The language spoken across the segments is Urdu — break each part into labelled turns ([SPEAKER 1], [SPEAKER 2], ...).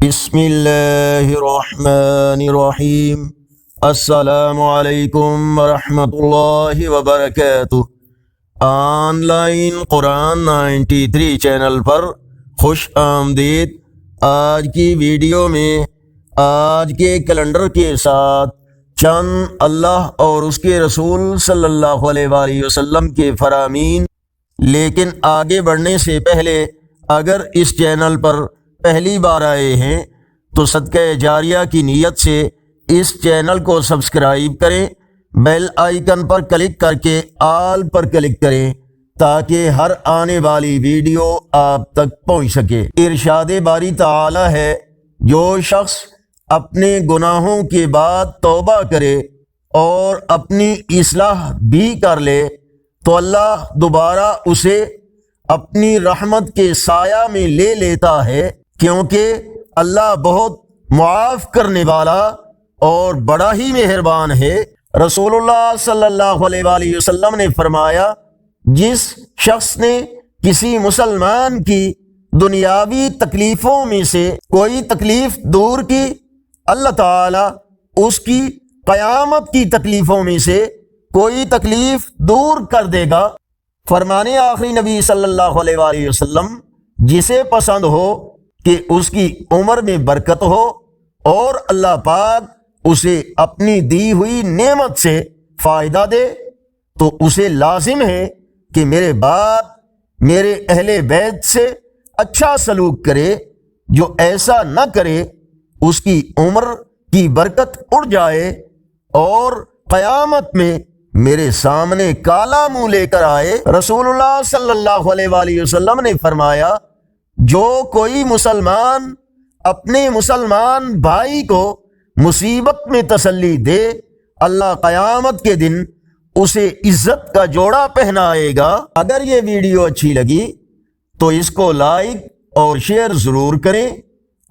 [SPEAKER 1] بسم اللہ الرحمن الرحیم۔ السلام علیکم ورحمۃ اللہ وبرکاتہ۔ آن لائن قرآن 93 چینل پر خوش آمدید۔ آج کی ویڈیو میں آج کے کیلنڈر کے ساتھ چند اللہ اور اس کے رسول صلی اللہ علیہ وآلہ وسلم کے فرامین۔ لیکن آگے بڑھنے سے پہلے اگر اس چینل پر پہلی بار آئے ہیں تو صدقہ جاریہ کی نیت سے اس چینل کو سبسکرائب کریں، بیل آئیکن پر کلک کر کے آل پر کلک کریں تاکہ ہر آنے والی ویڈیو آپ تک پہنچ سکے۔ ارشاد باری تعالی ہے، جو شخص اپنے گناہوں کے بعد توبہ کرے اور اپنی اصلاح بھی کر لے تو اللہ دوبارہ اسے اپنی رحمت کے سایہ میں لے لیتا ہے، کیونکہ اللہ بہت معاف کرنے والا اور بڑا ہی مہربان ہے۔ رسول اللہ صلی اللہ علیہ وآلہ وسلم نے فرمایا، جس شخص نے کسی مسلمان کی دنیاوی تکلیفوں میں سے کوئی تکلیف دور کی، اللہ تعالی اس کی قیامت کی تکلیفوں میں سے کوئی تکلیف دور کر دے گا۔ فرمانے آخری نبی صلی اللہ علیہ وآلہ وسلم، جسے پسند ہو کہ اس کی عمر میں برکت ہو اور اللہ پاک اسے اپنی دی ہوئی نعمت سے فائدہ دے، تو اسے لازم ہے کہ میرے بعد میرے اہل بیت سے اچھا سلوک کرے۔ جو ایسا نہ کرے اس کی عمر کی برکت اڑ جائے اور قیامت میں میرے سامنے کالا منہ لے کر آئے۔ رسول اللہ صلی اللہ علیہ وآلہ وسلم نے فرمایا، جو کوئی مسلمان اپنے مسلمان بھائی کو مصیبت میں تسلی دے، اللہ قیامت کے دن اسے عزت کا جوڑا پہنائے گا۔ اگر یہ ویڈیو اچھی لگی تو اس کو لائک اور شیئر ضرور کریں۔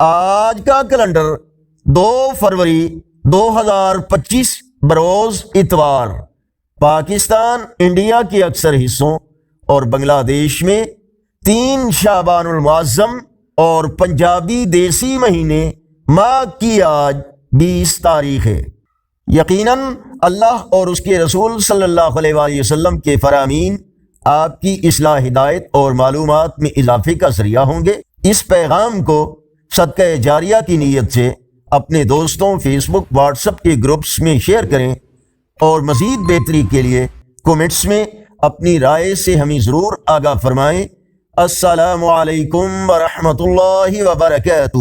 [SPEAKER 1] آج کا کیلنڈر 2 فروری 2025 بروز اتوار، پاکستان انڈیا کے اکثر حصوں اور بنگلہ دیش میں 3 شعبان المعظم اور پنجابی دیسی مہینے ماہ کی آج 20 تاریخ ہے۔ یقیناً اللہ اور اس کے رسول صلی اللہ علیہ وآلہ وسلم کے فرامین آپ کی اصلاح، ہدایت اور معلومات میں اضافے کا ذریعہ ہوں گے۔ اس پیغام کو صدقہ جاریہ کی نیت سے اپنے دوستوں، فیس بک، واٹس ایپ کے گروپس میں شیئر کریں اور مزید بہتری کے لیے کومنٹس میں اپنی رائے سے ہمیں ضرور آگاہ فرمائیں۔ السلام علیکم ورحمۃ اللہ وبرکاتہ۔